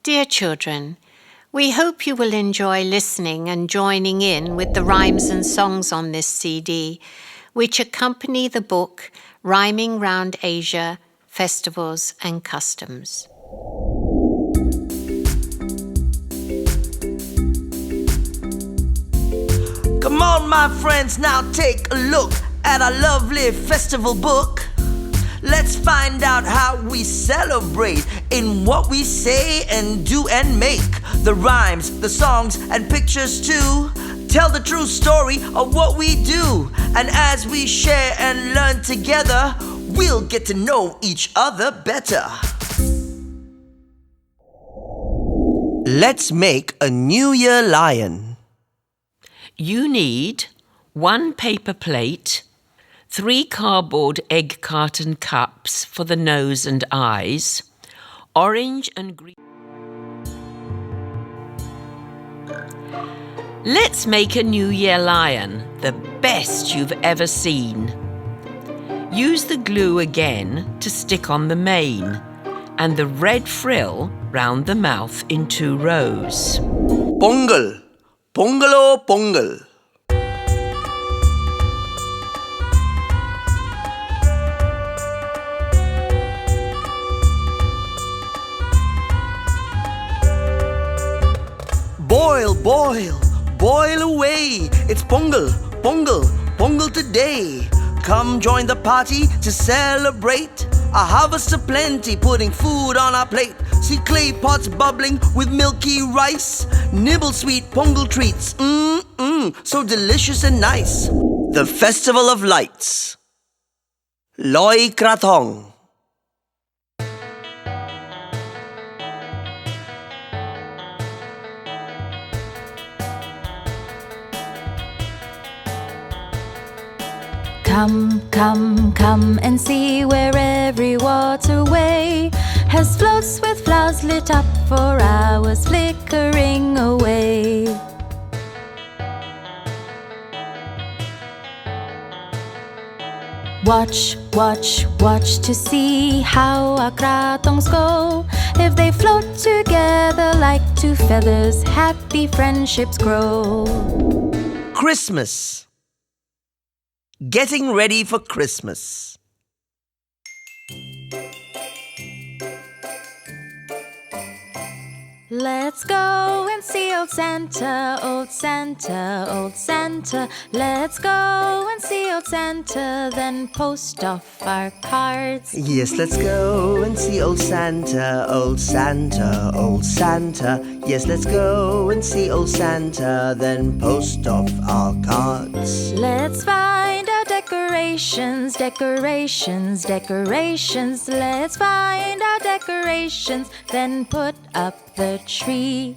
Dear children, we hope you will enjoy listening and joining in with the rhymes and songs on this CD, which accompany the book Rhyming Round Asia, Festivals and Customs. Come on, my friends, now take a look at our lovely festival book. Let's find out how we celebrate in what we say and do and make. The rhymes, the songs, and pictures too tell the true story of what we do. And as we share and learn together, we'll get to know each other better. Let's make a New Year lion. You need 1 paper plate, 3 cardboard egg carton cups for the nose and eyes, orange and green. Let's make a New Year lion, the best you've ever seen. Use the glue again to stick on the mane and the red frill round the mouth in 2 rows. Pongal, pongalo pongal. Boil, boil, boil away. It's Pongal, Pongal, Pongal today. Come join the party to celebrate a harvest of plenty, putting food on our plate. See clay pots bubbling with milky rice. Nibble sweet Pongal treats, so delicious and nice. The Festival of Lights. Loi Krathong. Come, come, come and see where every waterway has floats with flowers lit up for hours flickering away. Watch, watch, watch to see how our kratongs go. If they float together like 2 feathers, happy friendships grow. Christmas. Getting ready for Christmas. Let's go and see old Santa, old Santa, old Santa. Let's go and see old Santa, then post off our cards. Yes, let's go and see old Santa, old Santa, old Santa. Yes, let's go and see old Santa, then post off our cards. Let's find our decorations, decorations, decorations. Let's find our decorations, then put up the tree.